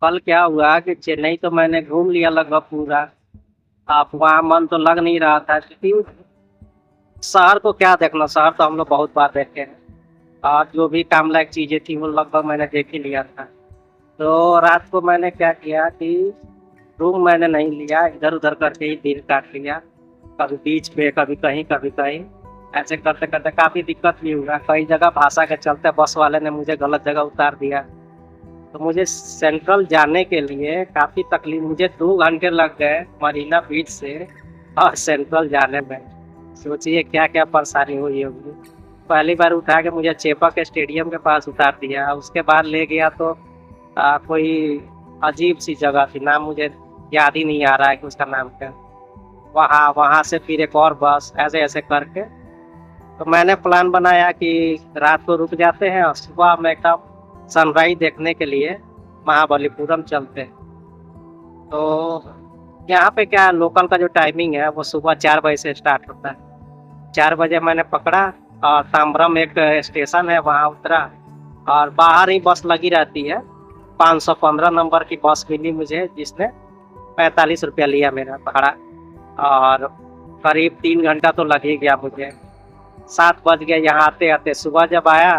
कल क्या हुआ कि चेन्नई तो मैंने घूम लिया लगभग पूरा। आप वहाँ मन तो लग नहीं रहा था क्योंकि शहर को क्या देखना, शहर तो हम लोग बहुत बार देखे हैं और जो भी काम लायक चीज़ें थी वो लगभग मैंने देख ही लिया था। तो रात को मैंने क्या किया कि रूम मैंने नहीं लिया, इधर उधर करके ही दिन काट लिया। कभी बीच पे, कभी कहीं, कभी कहीं। ऐसे करते करते काफ़ी दिक्कत भी हुआ। कई जगह भाषा के चलते बस वाले ने मुझे गलत जगह उतार दिया। तो मुझे सेंट्रल जाने के लिए काफ़ी तकलीफ, मुझे 2 घंटे लग गए मरीना बीच से और सेंट्रल जाने में। सोचिए क्या क्या परेशानी हुई होगी। पहली बार उठा के मुझे चेपक स्टेडियम के पास उतार दिया, उसके बाद ले गया तो कोई अजीब सी जगह थी, नाम मुझे याद ही नहीं आ रहा है कि उसका नाम क्या। वहाँ वहाँ से फिर एक और बस, ऐसे ऐसे करके तो मैंने प्लान बनाया कि रात को रुक जाते हैं और सुबह में एकदम सनराइज देखने के लिए महाबलीपुरम चलते हैं। तो यहाँ पे क्या लोकल का जो टाइमिंग है वो सुबह 4 बजे से स्टार्ट होता है। 4 बजे मैंने पकड़ा और ताम्बरम एक स्टेशन है वहाँ उतरा और बाहर ही बस लगी रहती है। 515 नंबर की बस मिली मुझे, जिसने 45 रुपया लिया मेरा भाड़ा और करीब 3 घंटा तो लग ही गया मुझे। 7 बज गए यहाँ आते आते। सुबह जब आया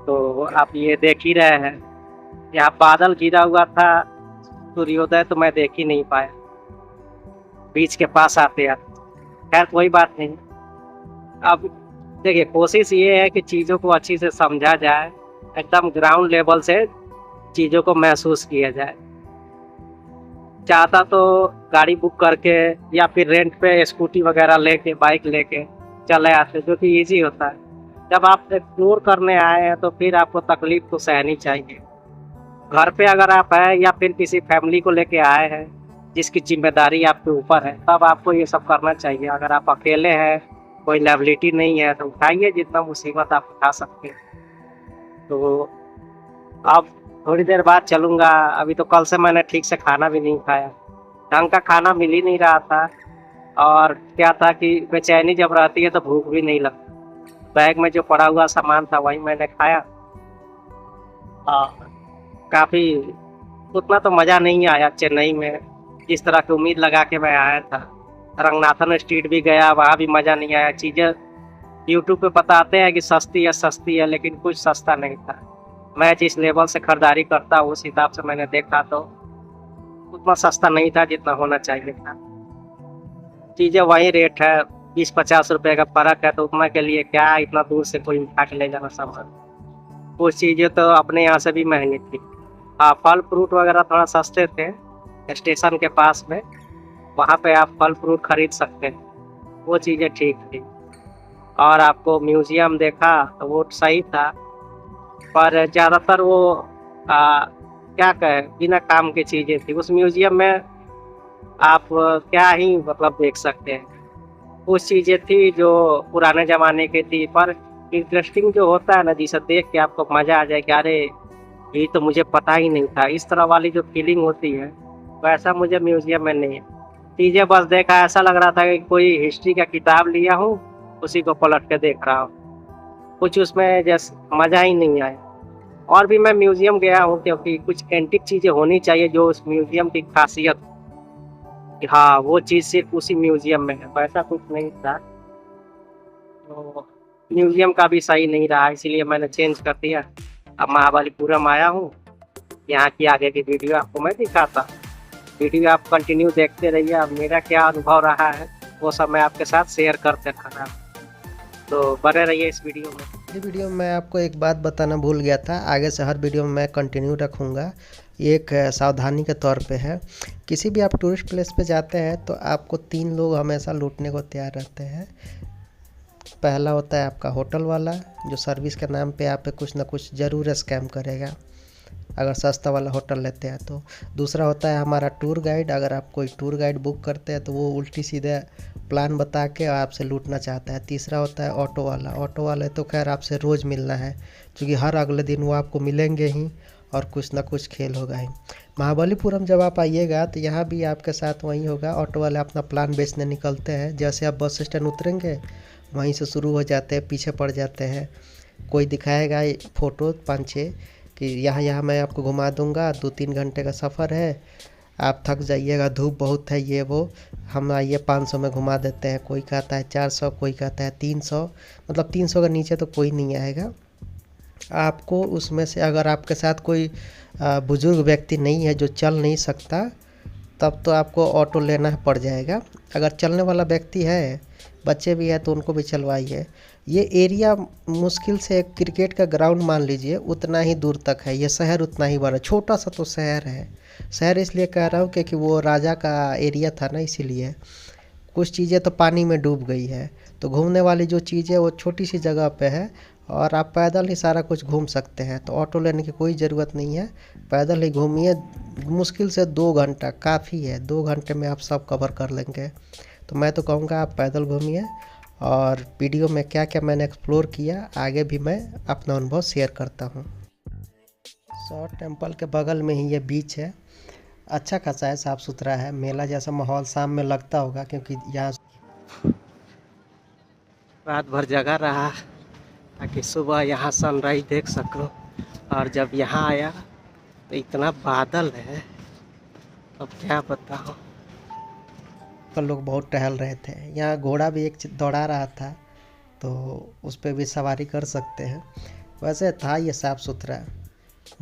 तो आप ये देख ही रहे हैं, यहाँ बादल घिरा हुआ था, सूर्योदय तो मैं देख ही नहीं पाया बीच के पास आते आते। खैर कोई बात नहीं। अब देखिए, कोशिश ये है कि चीज़ों को अच्छी से समझा जाए, एकदम ग्राउंड लेवल से चीज़ों को महसूस किया जाए। चाहता तो गाड़ी बुक करके या फिर रेंट पे स्कूटी वगैरह लेके, बाइक लेके चले आते, जो कि ईजी होता है। जब आप एक्सप्लोर करने आए हैं तो फिर आपको तकलीफ तो सहनी चाहिए। घर पे अगर आप हैं या फिर किसी फैमिली को लेके आए हैं जिसकी जिम्मेदारी आपके ऊपर है, तब आपको ये सब करना चाहिए। अगर आप अकेले हैं, कोई लायबिलिटी नहीं है, तो उठाइए जितना मुसीबत आप उठा सकते हैं। तो अब थोड़ी देर बाद चलूँगा। अभी तो कल से मैंने ठीक से खाना भी नहीं खाया, ढंग का खाना मिल ही नहीं रहा था। और क्या था कि बेचैनी जब रहती है तो भूख भी नहीं लगती। बैग में जो पड़ा हुआ सामान था वही मैंने खाया। काफ़ी उतना तो मज़ा नहीं आया चेन्नई में, जिस तरह की उम्मीद लगा के मैं आया था। रंगनाथन स्ट्रीट भी गया, वहाँ भी मज़ा नहीं आया। चीज़ें यूट्यूब पे बताते हैं कि सस्ती है, लेकिन कुछ सस्ता नहीं था। मैं जिस लेवल से खरीदारी करता हूँ उस हिसाब से मैंने देखा तो उतना सस्ता नहीं था जितना होना चाहिए था। चीज़ें वही रेट है, 20-50 रुपए का फ़र्क है, तो उतना के लिए क्या इतना दूर से कोई उठा के ले जाना सामान। कुछ चीज़ें तो अपने यहाँ से भी महंगी थी। हाँ, फल फ्रूट वगैरह थोड़ा सस्ते थे स्टेशन के पास में, वहाँ पे आप फल फ्रूट खरीद सकते हैं, वो चीज़ें ठीक थी। और आपको म्यूज़ियम देखा तो वो सही था, पर ज़्यादातर वो क्या कहें, बिना काम की चीज़ें थी। उस म्यूज़ियम में आप क्या ही मतलब देख सकते हैं। कुछ चीज़ें थी जो पुराने ज़माने की थी, पर इंटरेस्टिंग जो होता है ना, जिसे देख के आपको मज़ा आ जाए कि अरे ये तो मुझे पता ही नहीं था, इस तरह वाली जो फीलिंग होती है वैसा मुझे म्यूज़ियम में नहीं है। चीज़ें बस देखा, ऐसा लग रहा था कि कोई हिस्ट्री का किताब लिया हूँ, उसी को पलट के देख रहा हूँ। कुछ उसमें जैसे मज़ा ही नहीं आया। और भी मैं म्यूज़ियम गया हूँ क्योंकि कुछ एंटीक चीज़ें होनी चाहिए जो उस म्यूज़ियम की खासियत, कि हाँ वो चीज़ सिर्फ उसी म्यूज़ियम में है, वैसा कुछ नहीं था। तो म्यूज़ियम का भी सही नहीं रहा, इसीलिए मैंने चेंज कर दिया। अब महाबलीपुरम आया हूँ, यहाँ की आगे की वीडियो आपको मैं दिखाता। वीडियो आप कंटिन्यू देखते रहिए। अब मेरा क्या अनुभव रहा है वो सब मैं आपके साथ शेयर करते रहना, तो बने रहिए इस वीडियो में। ये वीडियो में मैं आपको एक बात बताना भूल गया था, आगे से हर वीडियो में मैं कंटिन्यू रखूँगा। ये एक सावधानी के तौर पे है। किसी भी आप टूरिस्ट प्लेस पे जाते हैं तो आपको 3 लोग हमेशा लूटने को तैयार रहते हैं। पहला होता है आपका होटल वाला, जो सर्विस के नाम पे आप पे कुछ ना कुछ ज़रूर स्कैम करेगा अगर सस्ता वाला होटल लेते हैं तो। दूसरा होता है हमारा टूर गाइड, अगर आप कोई टूर गाइड बुक करते हैं तो वो उल्टी सीधे प्लान बता के आपसे लूटना चाहता है। तीसरा होता है ऑटो वाला। ऑटो वाले तो खैर आपसे रोज़ मिलना है, क्योंकि हर अगले दिन वो आपको मिलेंगे ही और कुछ ना कुछ खेल होगा ही। महाबलीपुरम जब आप आइएगा तो यहाँ भी आपके साथ वही होगा। ऑटो वाले अपना प्लान बेचने निकलते हैं, जैसे आप बस स्टैंड उतरेंगे वहीं से शुरू हो जाते हैं, पीछे पड़ जाते हैं। कोई दिखाएगा फ़ोटो 5-6 कि यहाँ यहाँ मैं आपको घुमा दूँगा, 2-3 घंटे का सफ़र है, आप थक जाइएगा, धूप बहुत है, ये वो, हम आइए 500 में घुमा देते हैं। कोई कहता है 400, कोई कहता है 300, मतलब 300 के नीचे तो कोई नहीं आएगा। आपको उसमें से अगर आपके साथ कोई बुज़ुर्ग व्यक्ति नहीं है जो चल नहीं सकता, तब तो आपको ऑटो लेना पड़ जाएगा। अगर चलने वाला व्यक्ति है, बच्चे भी हैं, तो उनको भी चलवाइए। ये एरिया मुश्किल से एक क्रिकेट का ग्राउंड मान लीजिए, उतना ही दूर तक है। ये शहर उतना ही बड़ा, छोटा सा तो शहर है। शहर इसलिए कह रहा हूँ क्योंकि वो राजा का एरिया था ना, इसीलिए। कुछ चीज़ें तो पानी में डूब गई है, तो घूमने वाली जो चीज़ें वो छोटी सी जगह पे है और आप पैदल ही सारा कुछ घूम सकते हैं। तो ऑटो लेने की कोई ज़रूरत नहीं है, पैदल ही घूमिए। मुश्किल से 2 घंटा काफ़ी है, 2 घंटे में आप सब कवर कर लेंगे। तो मैं तो कहूँगा आप पैदल घूमिए। और वीडियो में क्या क्या मैंने एक्सप्लोर किया, आगे भी मैं अपना अनुभव शेयर करता हूँ। शॉर्ट टेम्पल के बगल में ही ये बीच है, अच्छा खासा है, साफ़ सुथरा है। मेला जैसा माहौल शाम में लगता होगा, क्योंकि यहाँ रात भर जगा रहा ताकि सुबह यहाँ सनराइज देख सको। और जब यहाँ आया तो इतना बादल है, अब क्या बताऊँ। पर लोग बहुत टहल रहे थे। यहाँ घोड़ा भी एक दौड़ा रहा था, तो उस पर भी सवारी कर सकते हैं। वैसे था ये साफ़ सुथरा,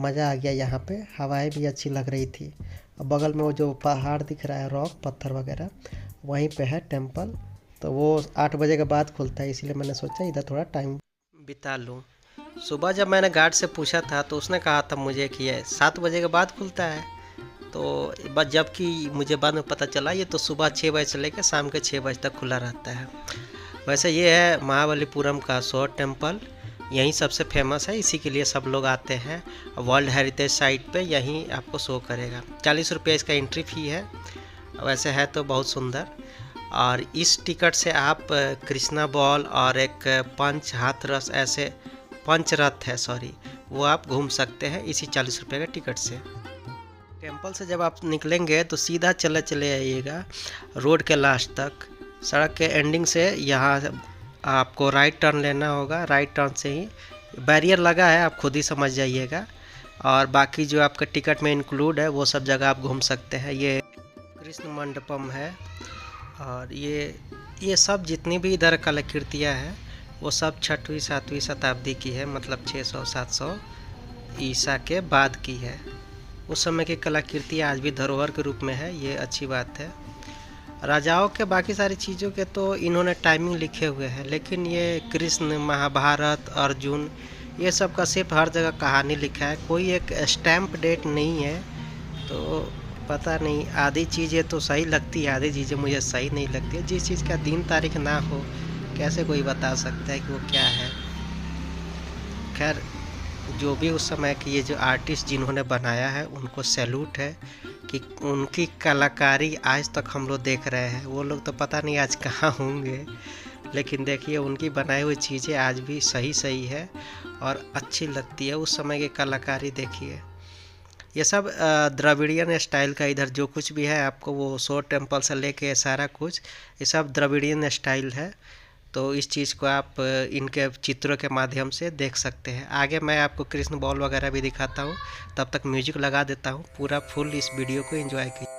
मज़ा आ गया यहाँ पे। हवाएं भी अच्छी लग रही थी। और बगल में वो जो पहाड़ दिख रहा है, रॉक पत्थर वगैरह, वहीं पे है टेम्पल। तो वो 8 बजे के बाद खुलता है, इसलिए मैंने सोचा इधर थोड़ा टाइम बिता लूँ। सुबह जब मैंने गार्ड से पूछा था तो उसने कहा था मुझे कि ये 7 बजे के बाद खुलता है। तो बस जबकि मुझे बाद में पता चला ये तो सुबह 6 बजे से लेकर शाम के 6 बजे तक खुला रहता है। वैसे ये है महाबलीपुरम का शॉर्ट टेम्पल, यहीं सबसे फेमस है, इसी के लिए सब लोग आते हैं। वर्ल्ड हेरिटेज साइट पे यहीं आपको शो करेगा। 40 रुपये इसका एंट्री फ़ी है। वैसे है तो बहुत सुंदर। और इस टिकट से आप कृष्णा बॉल और एक पंच हाथरस, ऐसे पंचरथ है सॉरी, वो आप घूम सकते हैं इसी 40 रुपये के टिकट से। टेम्पल से जब आप निकलेंगे तो सीधा चले चले आइएगा रोड के लास्ट तक। सड़क के एंडिंग से यहाँ आपको राइट टर्न लेना होगा। राइट टर्न से ही बैरियर लगा है, आप खुद ही समझ जाइएगा। और बाकी जो आपके टिकट में इंक्लूड है वो सब जगह आप घूम सकते हैं। ये कृष्ण मंडपम है, और ये सब जितनी भी इधर कलाकृतियाँ हैं वो सब 6वीं 7वीं शताब्दी की है, मतलब 600-700 ईसा के बाद की है। उस समय की कलाकृतियाँ आज भी धरोहर के रूप में है, ये अच्छी बात है। राजाओं के बाकी सारी चीज़ों के तो इन्होंने टाइमिंग लिखे हुए हैं, लेकिन ये कृष्ण, महाभारत, अर्जुन, ये सब का सिर्फ हर जगह कहानी लिखा है, कोई एक स्टैम्प डेट नहीं है। तो पता नहीं, आधी चीज़ें तो सही लगती है, आधी चीज़ें मुझे सही नहीं लगती है। जिस चीज़ का दिन तारीख ना हो कैसे कोई बता सकता है कि वो क्या है। खैर, जो भी उस समय की ये जो आर्टिस्ट जिन्होंने बनाया है उनको सैल्यूट है कि उनकी कलाकारी आज तक हम लोग देख रहे हैं। वो लोग तो पता नहीं आज कहाँ होंगे, लेकिन देखिए उनकी बनाई हुई चीज़ें आज भी सही है और अच्छी लगती है। उस समय की कलाकारी देखिए। ये सब द्रविड़ियन स्टाइल का, इधर जो कुछ भी है आपको वो शॉर्ट टेम्पल से लेके सारा कुछ, ये सब द्रविड़ियन स्टाइल है। तो इस चीज़ को आप इनके चित्रों के माध्यम से देख सकते हैं। आगे मैं आपको कृष्ण बॉल वगैरह भी दिखाता हूँ, तब तक म्यूजिक लगा देता हूँ। पूरा फुल इस वीडियो को एंजॉय कीजिए।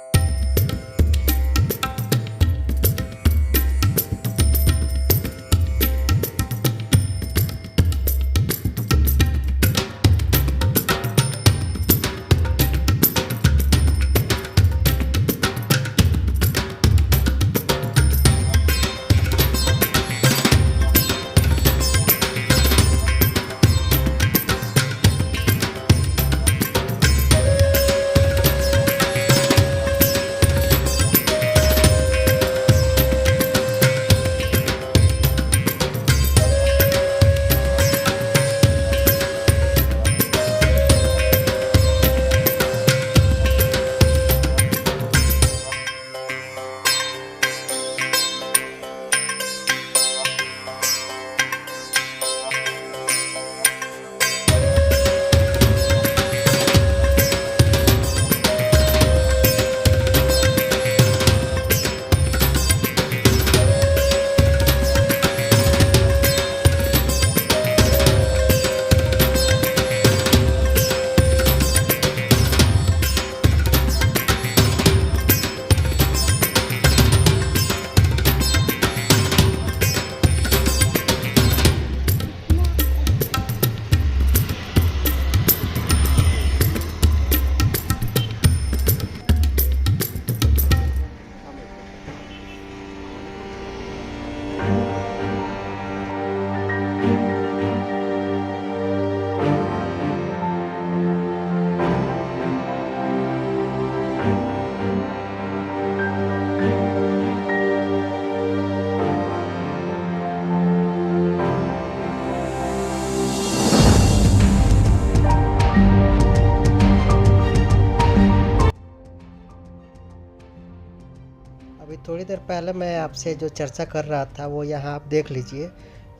थोड़ी देर पहले मैं आपसे जो चर्चा कर रहा था वो यहाँ आप देख लीजिए।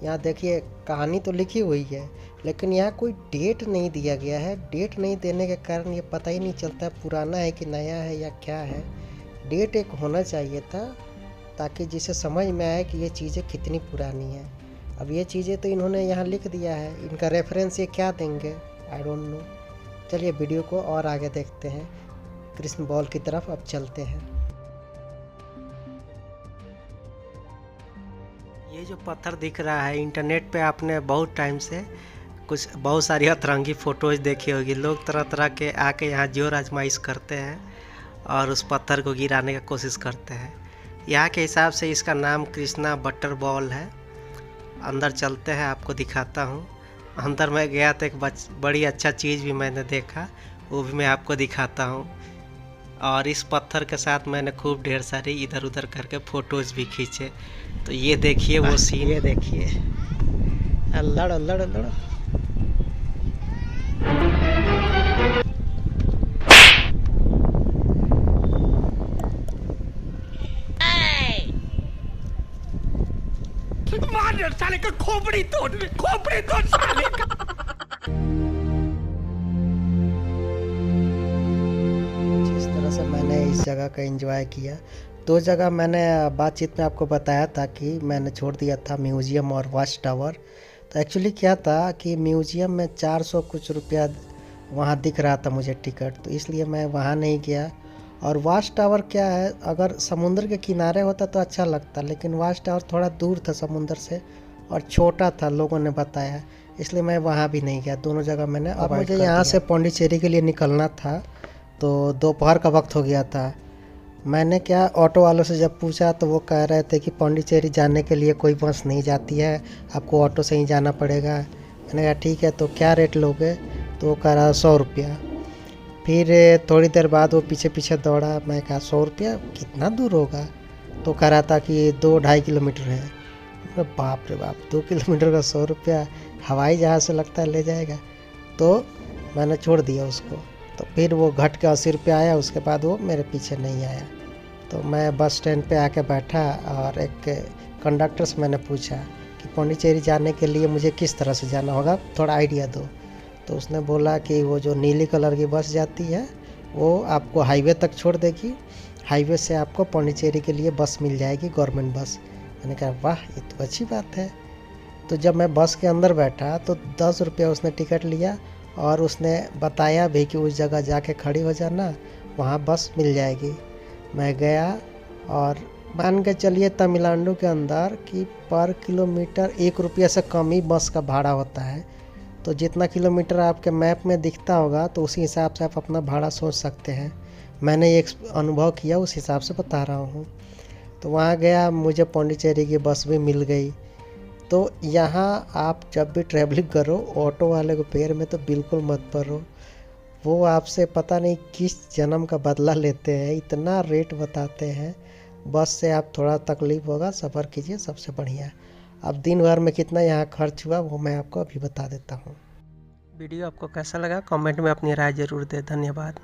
यहाँ देखिए कहानी तो लिखी हुई है, लेकिन यहाँ कोई डेट नहीं दिया गया है। डेट नहीं देने के कारण ये पता ही नहीं चलता पुराना है कि नया है या क्या है। डेट एक होना चाहिए था ताकि जिसे समझ में आए कि ये चीज़ें कितनी पुरानी हैं। अब ये चीज़ें तो इन्होंने यहाँ लिख दिया है, इनका रेफरेंस ये क्या देंगे, आई डोंट नो। चलिए वीडियो को और आगे देखते हैं, कृष्ण बॉल की तरफ अब चलते हैं। ये जो पत्थर दिख रहा है, इंटरनेट पे आपने बहुत टाइम से बहुत सारी अतरंगी फ़ोटोज़ देखी होगी। लोग तरह तरह के आके यहाँ जोर आजमाइश करते हैं और उस पत्थर को गिराने की कोशिश करते हैं। यहाँ के हिसाब से इसका नाम कृष्णा बटर बॉल है। अंदर चलते हैं, आपको दिखाता हूँ। अंदर मैं गया तो एक बड़ी अच्छा चीज़ भी मैंने देखा, वो भी मैं आपको दिखाता हूँ। और इस पत्थर के साथ मैंने खूब ढेर सारी इधर उधर करके फ़ोटोज़ भी खींचे। तो ये देखिए वो सीन, ये देखिए अल्लड़ अल्लड़ अल्लड़। मार साले का खोपड़ी तोड़ साले का। जिस तरह से मैंने इस जगह का एंजॉय किया, दो जगह मैंने बातचीत में आपको बताया था कि मैंने छोड़ दिया था म्यूज़ियम और वॉच टावर। तो एक्चुअली क्या था कि म्यूज़ियम में 400 कुछ रुपया वहाँ दिख रहा था मुझे टिकट, तो इसलिए मैं वहाँ नहीं गया। और वॉच टावर क्या है, अगर समुद्र के किनारे होता तो अच्छा लगता, लेकिन वॉच टावर थोड़ा दूर था समुद्र से और छोटा था, लोगों ने बताया, इसलिए मैं वहाँ भी नहीं गया। दोनों जगह मैंने अब मुझे यहाँ से पौंडीचेरी के लिए निकलना था, तो दोपहर का वक्त हो गया था। मैंने क्या ऑटो वालों से जब पूछा तो वो कह रहे थे कि पौंडीचेरी जाने के लिए कोई बस नहीं जाती है, आपको ऑटो से ही जाना पड़ेगा। मैंने कहा ठीक है, तो क्या रेट लोगे? तो वो कह रहा 100 रुपया। फिर थोड़ी देर बाद वो पीछे पीछे दौड़ा। मैं कहा 100 रुपया कितना दूर होगा? तो कह रहा था कि 2-2.5 किलोमीटर है। बाप रे बाप, 2 किलोमीटर का 100 रुपया, हवाई जहाज़ से लगता है ले जाएगा। तो मैंने छोड़ दिया उसको। तो फिर वो घट के 80 रुपया आया, उसके बाद वो मेरे पीछे नहीं आया। तो मैं बस स्टैंड पे आके बैठा और एक कंडक्टर से मैंने पूछा कि पौंडीचेरी जाने के लिए मुझे किस तरह से जाना होगा, थोड़ा आइडिया दो। तो उसने बोला कि वो जो नीली कलर की बस जाती है वो आपको हाईवे तक छोड़ देगी, हाईवे से आपको पौंडीचेरी के लिए बस मिल जाएगी, गवर्नमेंट बस। मैंने कहा वाह, ये तो अच्छी बात है। तो जब मैं बस के अंदर बैठा तो 10 रुपया उसने टिकट लिया और उसने बताया भी कि उस जगह जाके खड़ी हो जाना, वहाँ बस मिल जाएगी। मैं गया और मान के चलिए तमिलनाडु के अंदर कि पर किलोमीटर 1 रुपया से कम ही बस का भाड़ा होता है। तो जितना किलोमीटर आपके मैप में दिखता होगा तो उसी हिसाब से आप अपना भाड़ा सोच सकते हैं। मैंने एक अनुभव किया, उस हिसाब से बता रहा हूँ। तो वहाँ गया, मुझे पौंडीचेरी की बस भी मिल गई। तो यहाँ आप जब भी ट्रैवलिंग करो, ऑटो वाले को पैर में तो बिल्कुल मत पड़ो। वो आपसे पता नहीं किस जन्म का बदला लेते हैं, इतना रेट बताते हैं। बस से आप थोड़ा तकलीफ़ होगा, सफ़र कीजिए, सबसे बढ़िया। अब दिन भर में कितना यहाँ खर्च हुआ वो मैं आपको अभी बता देता हूँ। वीडियो आपको कैसा लगा कमेंट में अपनी राय ज़रूर दें। धन्यवाद।